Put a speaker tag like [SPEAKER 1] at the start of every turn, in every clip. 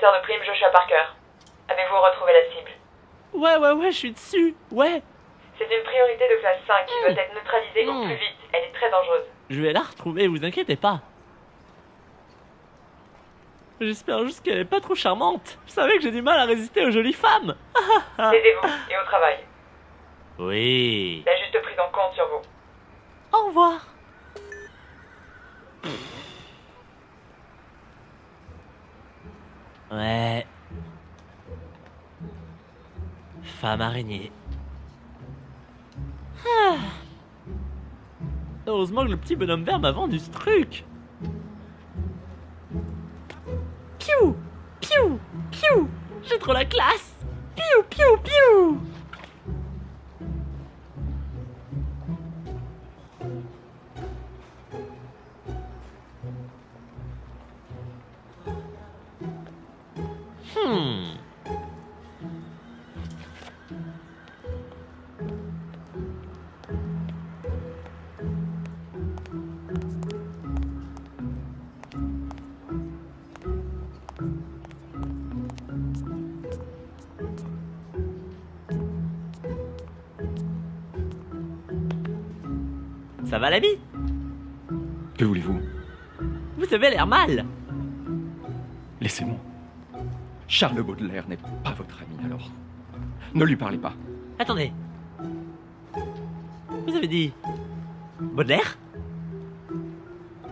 [SPEAKER 1] chasseur de primes Joshua Parker. Avez-vous retrouvé la cible?
[SPEAKER 2] Ouais, je suis dessus, ouais.
[SPEAKER 1] C'est une priorité de classe 5 qui doit être neutralisée au plus vite. Elle est très dangereuse.
[SPEAKER 2] Je vais la retrouver, vous inquiétez pas. J'espère juste qu'elle est pas trop charmante. Vous savez que j'ai du mal à résister aux jolies femmes.
[SPEAKER 1] Taisez-vous et au travail.
[SPEAKER 2] Oui.
[SPEAKER 1] La juste prise en compte sur vous.
[SPEAKER 2] Au revoir. Ouais. Femme araignée. Heureusement que le petit bonhomme vert m'a vendu ce truc. Piou, piou, piou. J'ai trop la classe. Piou, piou, piou. Ça va l'ami?
[SPEAKER 3] Que voulez-vous?
[SPEAKER 2] Vous avez l'air mal.
[SPEAKER 3] Laissez-moi. Charles Baudelaire n'est pas votre ami, alors. Ne lui parlez pas.
[SPEAKER 2] Attendez. Vous avez dit... Baudelaire?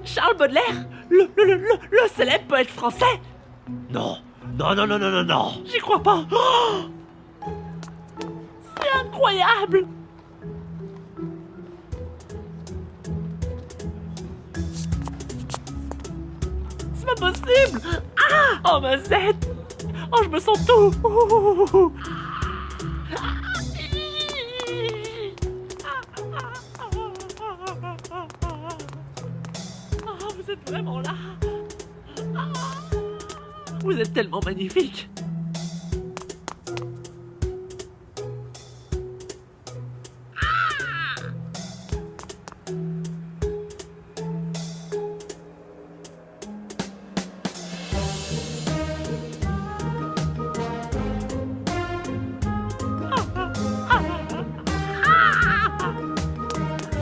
[SPEAKER 2] Charles Baudelaire? Le célèbre poète français? Non. Non. J'y crois pas. Oh, c'est incroyable. C'est pas possible. Ah! Oh ma Z. Oh, je me sens tout. Ouh. Oh, vous êtes vraiment là. Vous êtes tellement magnifique.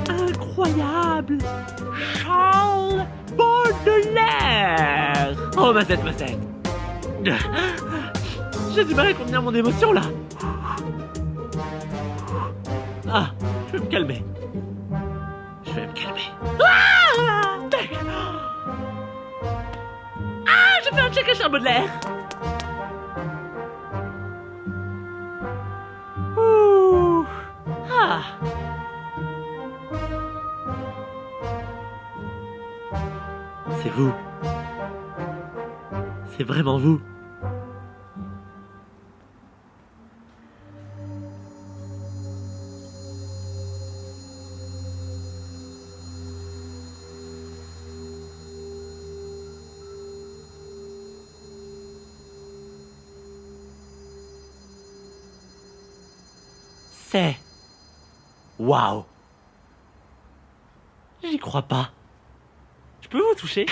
[SPEAKER 2] Incroyable. Charles Baudelaire. Oh ma Z. J'ai du mal à contenir mon émotion là. Ah, je vais me calmer. Ah, j'ai fait un check à Charles Baudelaire. Ouh. Ah. C'est vous. C'est vraiment vous. C'est... Waouh. J'y crois pas. Je peux vous toucher?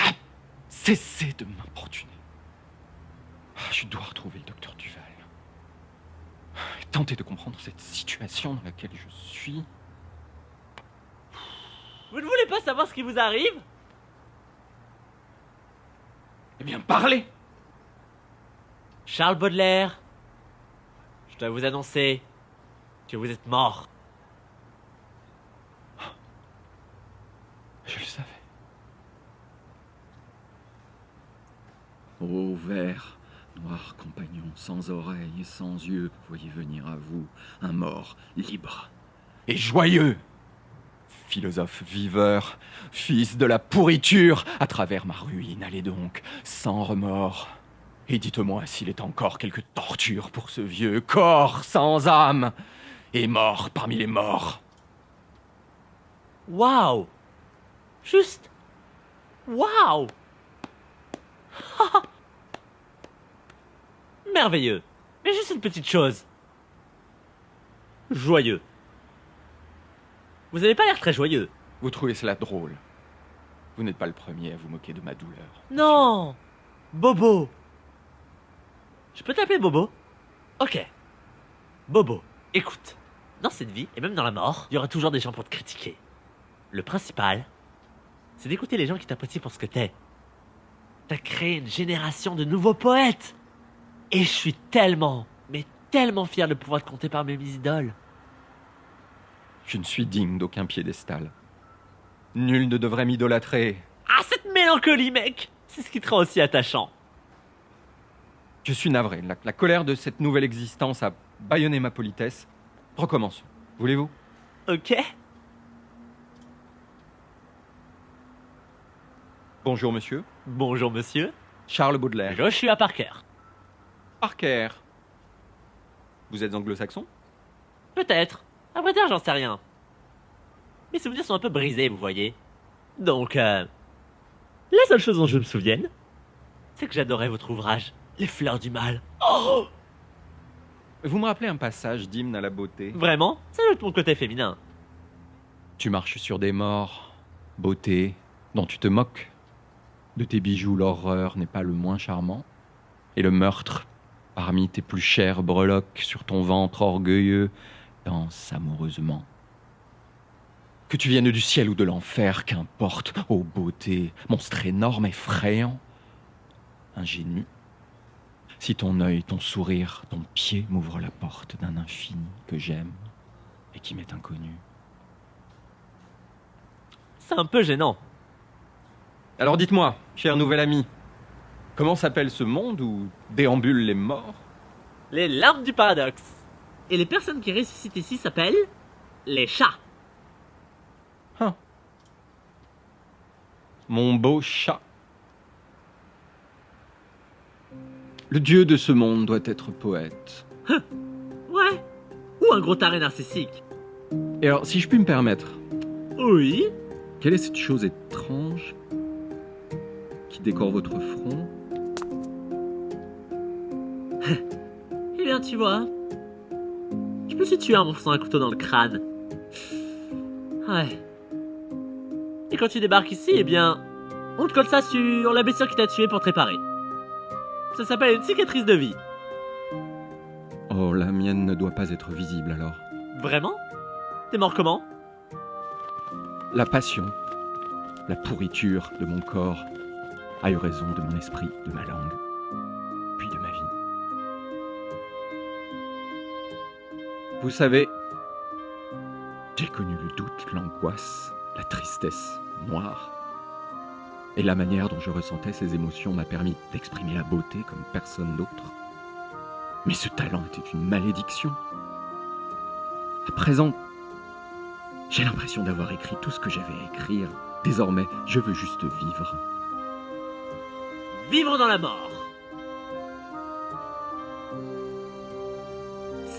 [SPEAKER 3] Cessez de m'importuner. Je dois retrouver le docteur Duval. Et tenter de comprendre cette situation dans laquelle je suis.
[SPEAKER 2] Vous ne voulez pas savoir ce qui vous arrive?
[SPEAKER 3] Eh bien, parlez!
[SPEAKER 2] Charles Baudelaire, je dois vous annoncer que vous êtes mort.
[SPEAKER 3] Je le savais. Ô vert, noir compagnon, sans oreilles et sans yeux, voyez venir à vous un mort libre et joyeux. Philosophe viveur, fils de la pourriture, à travers ma ruine, allez donc, sans remords. Et dites-moi s'il est encore quelque torture pour ce vieux corps sans âme et mort parmi les morts.
[SPEAKER 2] Waouh! Juste... Waouh! Merveilleux. Mais juste une petite chose. Joyeux. Vous avez pas l'air très joyeux.
[SPEAKER 3] Vous trouvez cela drôle? Vous n'êtes pas le premier à vous moquer de ma douleur.
[SPEAKER 2] Non! Bobo! Je peux t'appeler Bobo? Ok. Bobo, écoute. Dans cette vie, et même dans la mort, il y aura toujours des gens pour te critiquer. Le principal, c'est d'écouter les gens qui t'apprécient pour ce que t'es. T'as créé une génération de nouveaux poètes. Et je suis tellement, mais tellement fier de pouvoir te compter parmi mes idoles.
[SPEAKER 3] Je ne suis digne d'aucun piédestal. Nul ne devrait m'idolâtrer.
[SPEAKER 2] Ah, cette mélancolie, mec! C'est ce qui te rend aussi attachant.
[SPEAKER 3] Je suis navré. La colère de cette nouvelle existence a bâillonné ma politesse. Recommençons. Voulez-vous?
[SPEAKER 2] Ok?
[SPEAKER 3] Bonjour, monsieur.
[SPEAKER 2] Bonjour, monsieur.
[SPEAKER 3] Charles Baudelaire.
[SPEAKER 2] Joshua Parker.
[SPEAKER 3] Parker. Vous êtes anglo-saxon?
[SPEAKER 2] Peut-être. À vrai dire, j'en sais rien. Mes souvenirs sont un peu brisés, vous voyez. Donc, la seule chose dont je me souvienne, c'est que j'adorais votre ouvrage, Les Fleurs du Mal. Oh!
[SPEAKER 3] Vous me rappelez un passage d'hymne à la beauté?
[SPEAKER 2] Vraiment? Ça doit être mon côté féminin.
[SPEAKER 3] Tu marches sur des morts, beauté, dont tu te moques. De tes bijoux, l'horreur n'est pas le moins charmant. Et le meurtre, parmi tes plus chères breloques, sur ton ventre orgueilleux, danse amoureusement. Que tu viennes du ciel ou de l'enfer, qu'importe, ô beauté, monstre énorme, effrayant, ingénu. Si ton œil, ton sourire, ton pied m'ouvrent la porte d'un infini que j'aime et qui m'est inconnu.
[SPEAKER 2] C'est un peu gênant.
[SPEAKER 3] Alors dites-moi, cher nouvel ami, comment s'appelle ce monde où déambulent les morts?
[SPEAKER 2] Les larmes du paradoxe. Et les personnes qui ressuscitent ici s'appellent les chats.
[SPEAKER 3] Mon beau chat. Le dieu de ce monde doit être poète.
[SPEAKER 2] Ouais. Ou un gros taré narcissique.
[SPEAKER 3] Et alors, si je puis me permettre,
[SPEAKER 2] Oui.
[SPEAKER 3] quelle est cette chose étrange qui décore votre front?
[SPEAKER 2] Eh bien, tu vois, je me suis tué en m'enfonçant un couteau dans le crâne. Ouais. Et quand tu débarques ici, eh bien, on te colle ça sur la blessure qui t'a tué pour te réparer. Ça s'appelle une cicatrice de vie.
[SPEAKER 3] Oh, la mienne ne doit pas être visible alors.
[SPEAKER 2] Vraiment? T'es mort comment?
[SPEAKER 3] La passion, la pourriture de mon corps a eu raison de mon esprit, de ma langue, puis de ma vie. Vous savez, j'ai connu le doute, l'angoisse, la tristesse noire. Et la manière dont je ressentais ces émotions m'a permis d'exprimer la beauté comme personne d'autre. Mais ce talent était une malédiction. À présent, j'ai l'impression d'avoir écrit tout ce que j'avais à écrire. Désormais, je veux juste vivre.
[SPEAKER 2] Vivre dans la mort.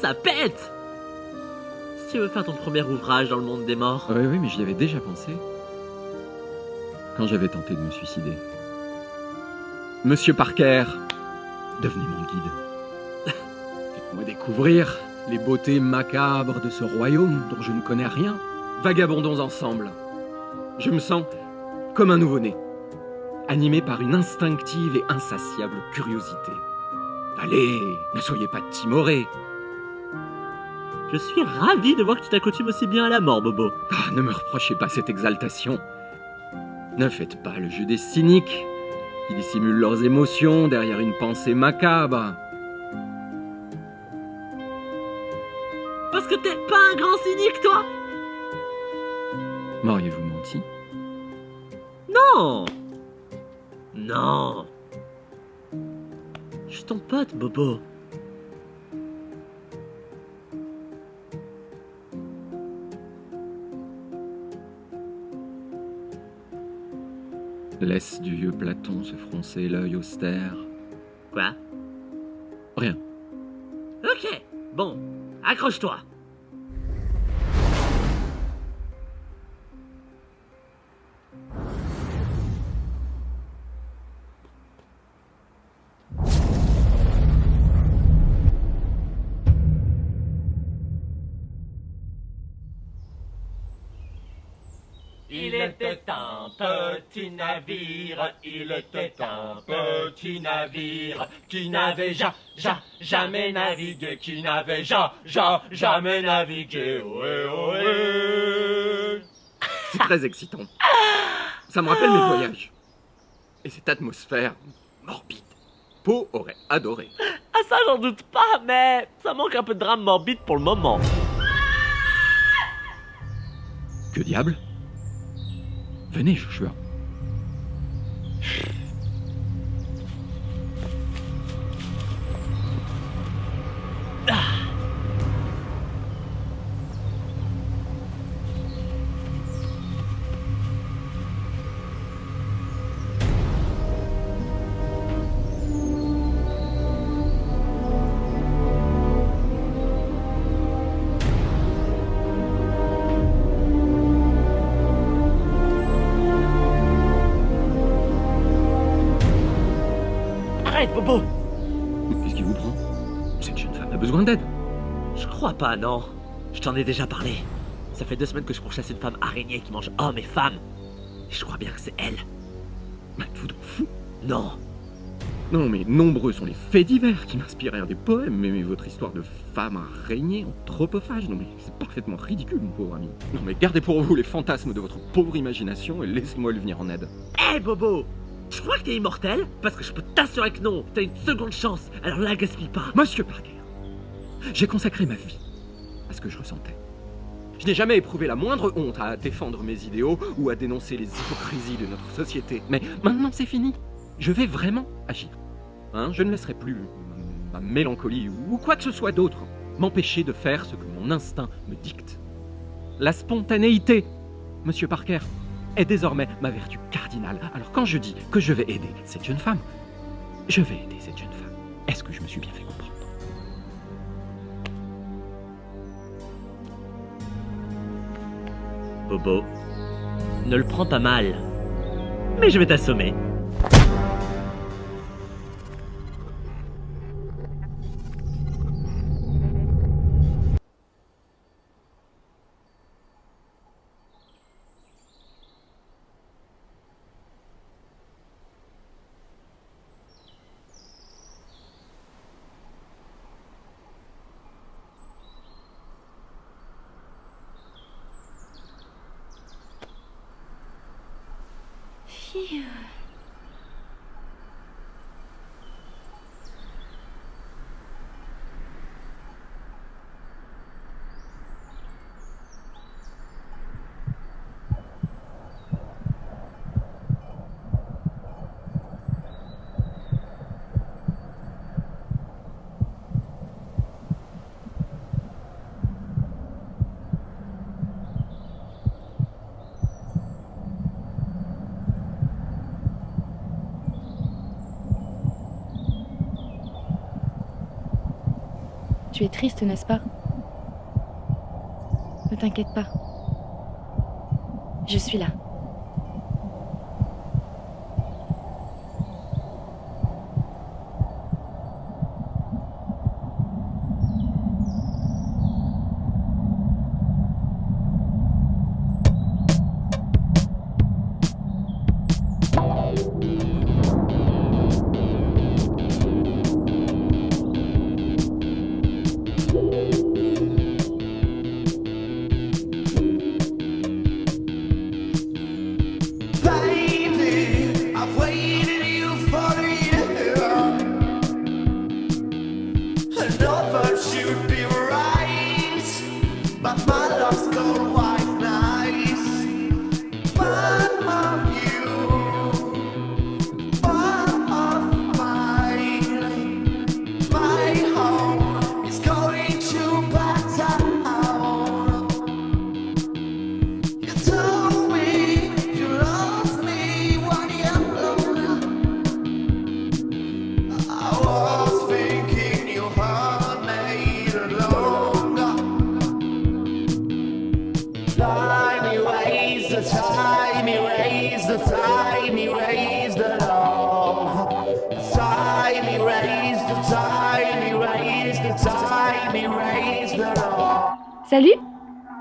[SPEAKER 2] Ça pète! Si tu veux faire ton premier ouvrage dans le monde des morts.
[SPEAKER 3] Oui, mais j'y avais déjà pensé. Quand j'avais tenté de me suicider. Monsieur Parker, devenez mon guide. Faites-moi découvrir les beautés macabres de ce royaume dont je ne connais rien. Vagabondons ensemble. Je me sens comme un nouveau-né, animé par une instinctive et insatiable curiosité. Allez, ne soyez pas timorés.
[SPEAKER 2] Je suis ravi de voir que tu t'accoutumes aussi bien à la mort, Bobo.
[SPEAKER 3] Ah, ne me reprochez pas cette exaltation. Ne faites pas le jeu des cyniques qui dissimulent leurs émotions derrière une pensée macabre.
[SPEAKER 2] Parce que t'es pas un grand cynique, toi!
[SPEAKER 3] M'auriez-vous menti?
[SPEAKER 2] Non! Non! Je suis ton pote, Bobo.
[SPEAKER 3] Laisse du vieux Platon se froncer l'œil austère.
[SPEAKER 2] Quoi?
[SPEAKER 3] Rien.
[SPEAKER 2] Ok, bon, accroche-toi. Il est était un petit navire, il était un petit navire qui n'avait jamais navigué, qui n'avait jamais navigué. Ohé, ohé.
[SPEAKER 3] C'est très excitant. Ça me rappelle mes voyages. Et cette atmosphère morbide. Poe aurait adoré.
[SPEAKER 2] Ah ça j'en doute pas, mais ça manque un peu de drame morbide pour le moment.
[SPEAKER 3] Que diable? Venez, Joshua.
[SPEAKER 2] Arrête, Bobo!
[SPEAKER 3] Qu'est-ce qui vous prend? Cette jeune femme a besoin d'aide.
[SPEAKER 2] Je crois pas, non. Je t'en ai déjà parlé. Ça fait 2 semaines que je pourchasse une femme araignée qui mange hommes et femmes. Et je crois bien que c'est elle.
[SPEAKER 3] Mais êtes-vous donc fou?
[SPEAKER 2] Non.
[SPEAKER 3] Non, mais nombreux sont les faits divers qui m'inspirèrent des poèmes, mais votre histoire de femme araignée anthropophage, non mais c'est parfaitement ridicule, mon pauvre ami. Non mais gardez pour vous les fantasmes de votre pauvre imagination et laissez-moi lui venir en aide.
[SPEAKER 2] Hé, Bobo! Je crois que t'es immortel? Parce que je peux t'assurer que non. T'as une seconde chance, alors la gaspille pas.
[SPEAKER 3] Monsieur Parker, j'ai consacré ma vie à ce que je ressentais. Je n'ai jamais éprouvé la moindre honte à défendre mes idéaux ou à dénoncer les hypocrisies de notre société. Mais maintenant c'est fini. Je vais vraiment agir. Hein, je ne laisserai plus ma mélancolie ou quoi que ce soit d'autre m'empêcher de faire ce que mon instinct me dicte. La spontanéité, Monsieur Parker, est désormais ma vertu cardinale. Alors quand je dis que je vais aider cette jeune femme, je vais aider cette jeune femme. Est-ce que je me suis bien fait comprendre?
[SPEAKER 2] Bobo, ne le prends pas mal. Mais je vais t'assommer.
[SPEAKER 4] Tu es triste, n'est-ce pas? Ne t'inquiète pas. Je suis là. Salut,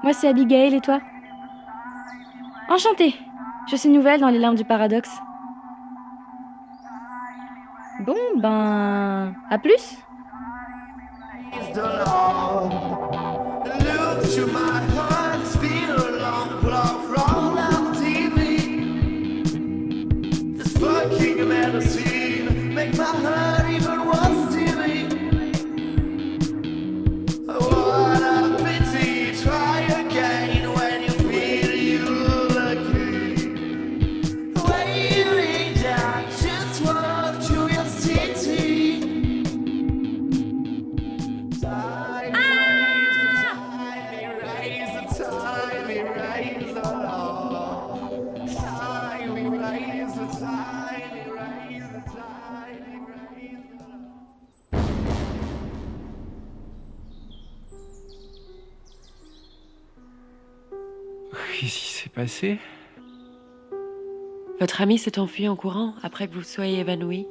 [SPEAKER 4] moi c'est Abigail et toi? Enchantée, Je suis nouvelle dans les limbes du paradoxe. Bon, ben... à plus.
[SPEAKER 3] Qu'est-ce qui s'est passé?
[SPEAKER 5] Votre ami s'est enfui en courant après que vous soyez évanoui.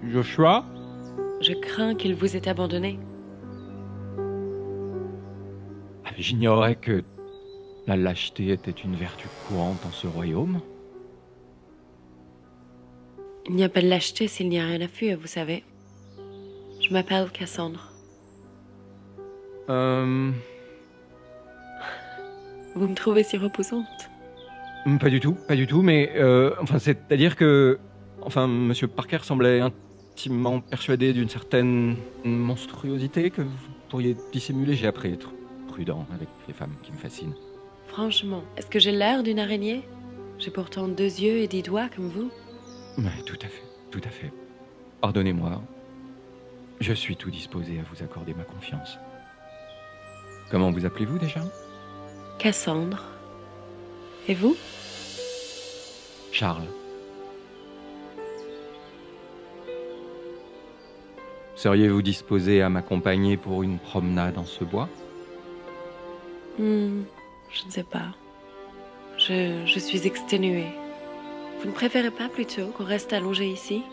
[SPEAKER 3] Joshua?
[SPEAKER 5] Je crains qu'il vous ait abandonné.
[SPEAKER 3] J'ignorais que la lâcheté était une vertu courante dans ce royaume.
[SPEAKER 5] Il n'y a pas de lâcheté s'il n'y a rien à fuir, vous savez. Je m'appelle Cassandre. Vous me trouvez si repoussante?
[SPEAKER 3] Pas du tout, mais c'est-à-dire que, Monsieur Parker semblait intimement persuadé d'une certaine monstruosité que vous pourriez dissimuler. J'ai appris à être prudent avec les femmes qui me fascinent.
[SPEAKER 5] Franchement, est-ce que j'ai l'air d'une araignée? J'ai pourtant 2 yeux et 10 doigts comme vous.
[SPEAKER 3] Mais tout à fait. Pardonnez-moi. Je suis tout disposé à vous accorder ma confiance. Comment vous appelez-vous déjà?
[SPEAKER 5] Cassandre. Et vous?
[SPEAKER 3] Charles. Seriez-vous disposé à m'accompagner pour une promenade en ce bois?
[SPEAKER 5] Je ne sais pas. Je suis exténuée. Vous ne préférez pas plutôt qu'on reste allongé ici?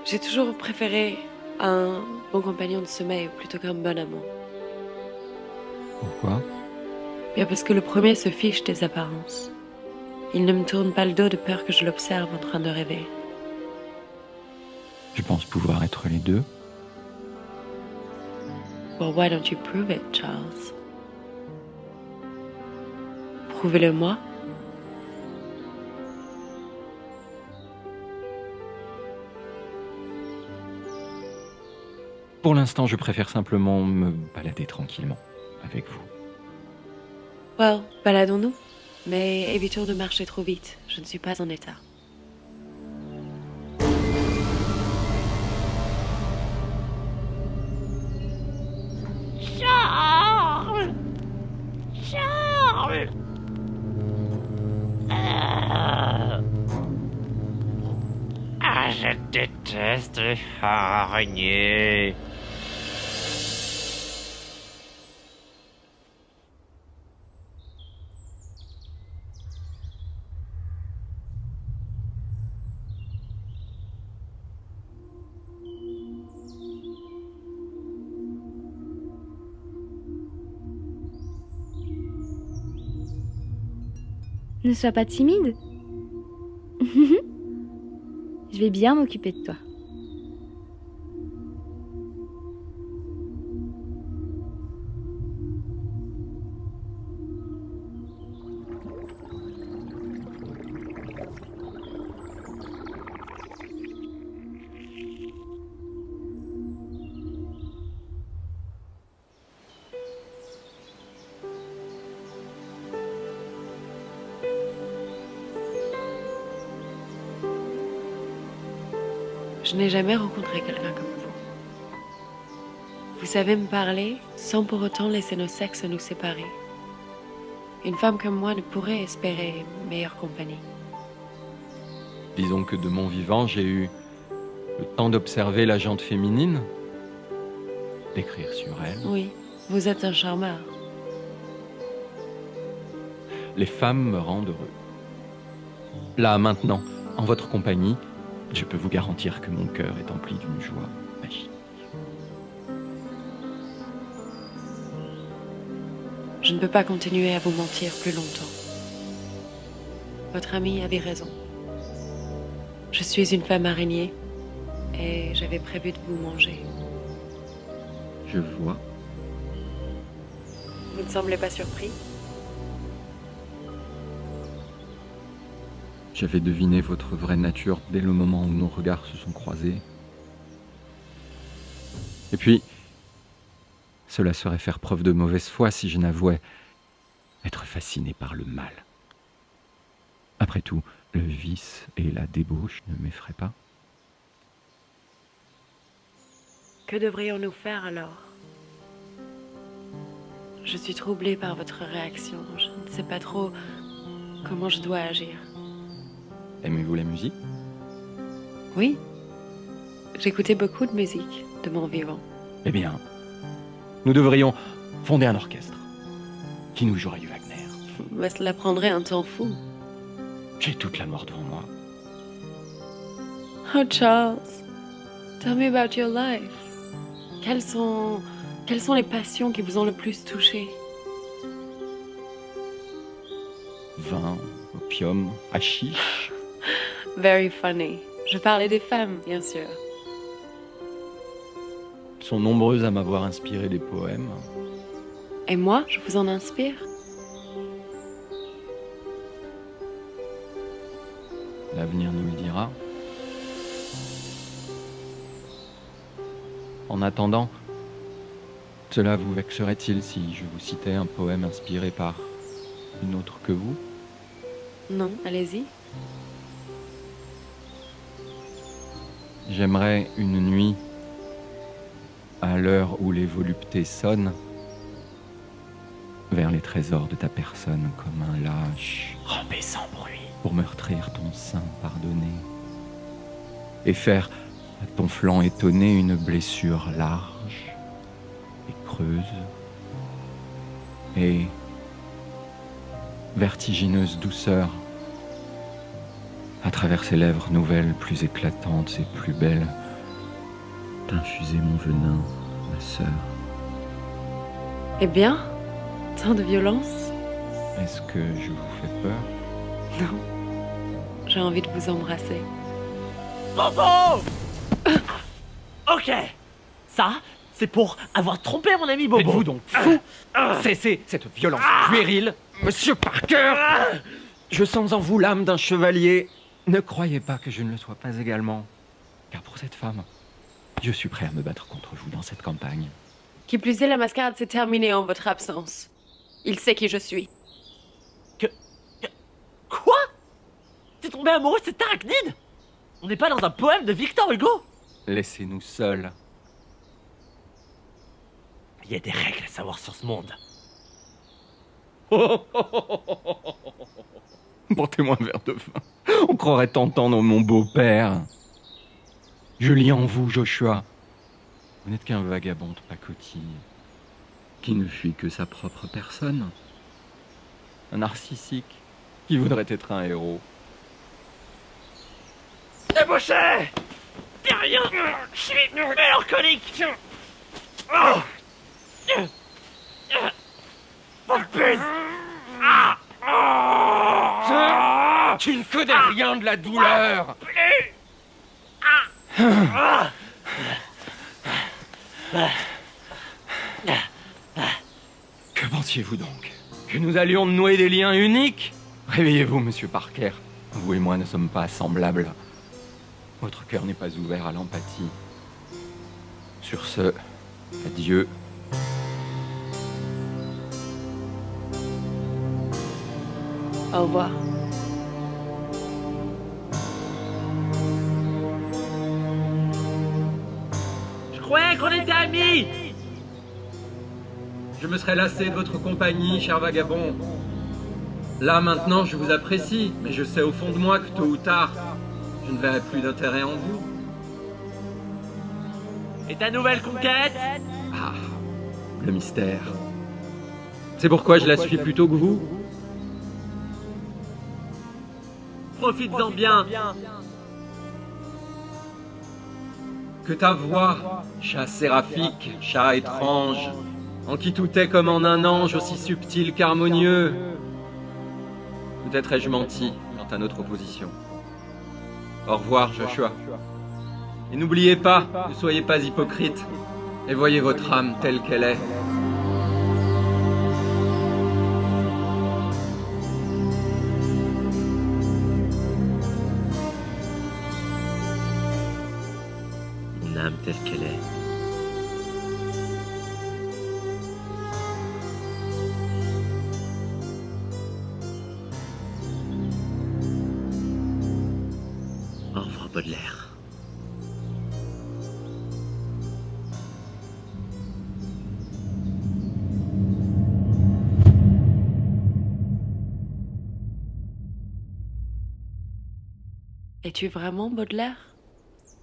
[SPEAKER 5] J'ai toujours préféré un bon compagnon de sommeil plutôt qu'un bon amant.
[SPEAKER 3] Pourquoi?
[SPEAKER 5] Bien parce que le premier se fiche des apparences. Il ne me tourne pas le dos de peur que je l'observe en train de rêver.
[SPEAKER 3] Je pense pouvoir être les deux.
[SPEAKER 5] Well, why don't you prove it, Charles? Prouvez-le moi.
[SPEAKER 3] Pour l'instant, je préfère simplement me balader tranquillement avec vous.
[SPEAKER 5] Well, baladons-nous. Mais évitons de marcher trop vite. Je ne suis pas en état.
[SPEAKER 2] Charles! Charles! Je déteste les araignées.
[SPEAKER 4] Ne sois pas timide. Je vais bien m'occuper de toi.
[SPEAKER 5] Je n'ai jamais rencontré quelqu'un comme vous. Vous savez me parler sans pour autant laisser nos sexes nous séparer. Une femme comme moi ne pourrait espérer meilleure compagnie.
[SPEAKER 3] Disons que de mon vivant, j'ai eu le temps d'observer la jante féminine, d'écrire sur elle.
[SPEAKER 5] Oui, vous êtes un charmeur.
[SPEAKER 3] Les femmes me rendent heureux. Là, maintenant, en votre compagnie, je peux vous garantir que mon cœur est empli d'une joie magique.
[SPEAKER 5] Je ne peux pas continuer à vous mentir plus longtemps. Votre ami avait raison. Je suis une femme araignée et j'avais prévu de vous manger.
[SPEAKER 3] Je vois.
[SPEAKER 5] Vous ne semblez pas surpris?
[SPEAKER 3] J'avais deviné votre vraie nature dès le moment où nos regards se sont croisés. Et puis, cela serait faire preuve de mauvaise foi si je n'avouais être fasciné par le mal. Après tout, le vice et la débauche ne m'effraient pas.
[SPEAKER 5] Que devrions-nous faire alors? Je suis troublée par votre réaction. Je ne sais pas trop comment je dois agir.
[SPEAKER 3] Aimez-vous la musique?
[SPEAKER 5] Oui, j'écoutais beaucoup de musique de mon vivant.
[SPEAKER 3] Eh bien, nous devrions fonder un orchestre qui nous jouerait du Wagner.
[SPEAKER 5] Mais cela prendrait un temps fou.
[SPEAKER 3] J'ai toute la mort devant moi.
[SPEAKER 5] Oh Charles, tell me about your life. Quelles sont les passions qui vous ont le plus touché?
[SPEAKER 3] Vin, opium, hashish.
[SPEAKER 5] Very funny. Je parlais des femmes, bien sûr.
[SPEAKER 3] Elles sont nombreuses à m'avoir inspiré des poèmes.
[SPEAKER 5] Et moi, je vous en inspire?
[SPEAKER 3] L'avenir nous le dira. En attendant, cela vous vexerait-il si je vous citais un poème inspiré par une autre que vous?
[SPEAKER 5] Non, allez-y.
[SPEAKER 3] J'aimerais une nuit, à l'heure où les voluptés sonnent, vers les trésors de ta personne comme un lâche,
[SPEAKER 2] Rampez sans bruit.
[SPEAKER 3] pour meurtrir ton sein pardonné, et faire à ton flanc étonné une blessure large et creuse, et vertigineuse douceur, à travers ses lèvres nouvelles, plus éclatantes et plus belles, d'infuser mon venin, ma sœur.
[SPEAKER 5] Eh bien, tant de violence?
[SPEAKER 3] Est-ce que je vous fais peur?
[SPEAKER 5] Non. J'ai envie de vous embrasser.
[SPEAKER 2] Bobo! Ok. Ça, c'est pour avoir trompé mon ami Bobo.
[SPEAKER 3] Êtes-vous donc fou? Cessez cette violence puérile, Monsieur Parker! Je sens en vous l'âme d'un chevalier. Ne croyez pas que je ne le sois pas également. Car pour cette femme, je suis prêt à me battre contre vous dans cette campagne.
[SPEAKER 5] Qui plus est, la mascarade s'est terminée en votre absence. Il sait qui je suis.
[SPEAKER 2] Quoi? T'es tombé amoureux de cette arachnide? On n'est pas dans un poème de Victor Hugo?
[SPEAKER 3] Laissez-nous seuls.
[SPEAKER 2] Il y a des règles à savoir sur ce monde.
[SPEAKER 3] Portez-moi un verre de vin. On croirait entendre mon beau-père. Je lis en vous, Joshua. Vous n'êtes qu'un vagabond de pacotille, qui ne fuit que sa propre personne. Un narcissique qui voudrait être un héros.
[SPEAKER 2] Débauché! T'es rien! Je suis mélancolique! Oh! Bonne pisse!
[SPEAKER 3] Tu ne connais rien de la douleur. Que pensiez-vous donc? Que nous allions nouer des liens uniques? Réveillez-vous, monsieur Parker. Vous et moi ne sommes pas semblables. Votre cœur n'est pas ouvert à l'empathie. Sur ce, adieu.
[SPEAKER 5] Au revoir.
[SPEAKER 2] Je croyais qu'on était amis!
[SPEAKER 6] Je me serais lassé de votre compagnie, cher vagabond. Là, maintenant, je vous apprécie, mais je sais au fond de moi que tôt ou tard, je ne verrai plus d'intérêt en vous.
[SPEAKER 2] Et ta nouvelle conquête?
[SPEAKER 6] Ah, le mystère. C'est pourquoi je la suis plutôt que vous.
[SPEAKER 2] Profites-en bien!
[SPEAKER 6] Que ta voix, chat séraphique, chat étrange, en qui tout est comme en un ange aussi subtil qu'harmonieux. Peut-être ai-je menti quant à notre opposition. Au revoir, Joshua. Et n'oubliez pas, ne soyez pas hypocrite, et voyez votre âme telle qu'elle est.
[SPEAKER 2] Mon âme telle qu'elle est. Au revoir, Baudelaire.
[SPEAKER 5] Es-tu vraiment Baudelaire?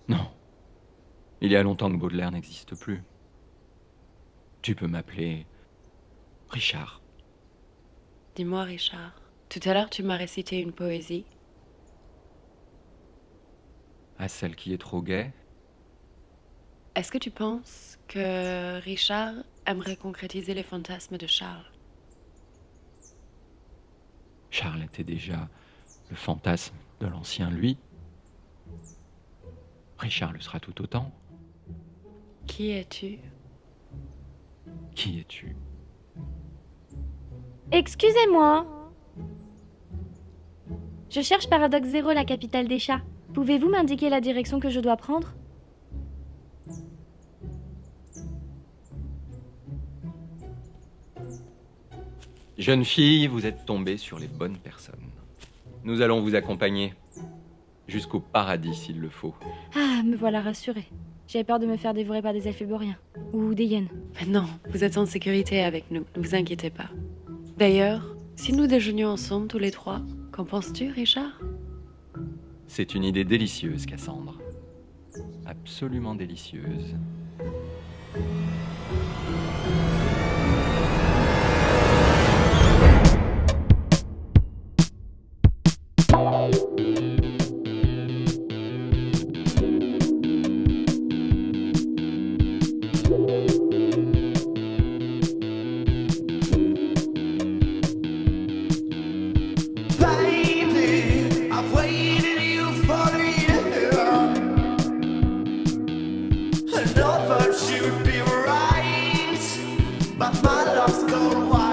[SPEAKER 3] Non. Il y a longtemps que Baudelaire n'existe plus. Tu peux m'appeler Richard.
[SPEAKER 5] Dis-moi, Richard, tout à l'heure tu m'as récité une poésie.
[SPEAKER 3] À celle qui est trop gaie?
[SPEAKER 5] Est-ce que tu penses que Richard aimerait concrétiser les fantasmes de Charles?
[SPEAKER 3] Charles était déjà le fantasme de l'ancien lui. Richard le sera tout autant.
[SPEAKER 5] Qui es-tu?
[SPEAKER 3] Qui es-tu?
[SPEAKER 4] Excusez-moi. Je cherche Paradoxe Zéro, la capitale des chats. Pouvez-vous m'indiquer la direction que je dois prendre?
[SPEAKER 3] Jeune fille, vous êtes tombée sur les bonnes personnes. Nous allons vous accompagner jusqu'au paradis s'il le faut.
[SPEAKER 4] Ah, me voilà rassurée. J'avais peur de me faire dévorer par des elféboriens. Ou des hyènes.
[SPEAKER 5] Mais non, vous êtes en sécurité avec nous, ne vous inquiétez pas. D'ailleurs, si nous déjeunions ensemble tous les trois, qu'en penses-tu, Richard?
[SPEAKER 3] C'est une idée délicieuse, Cassandre. Absolument délicieuse.
[SPEAKER 7] Baby, I've waited you for a year. I know that you'd be right, but my love's gone wild.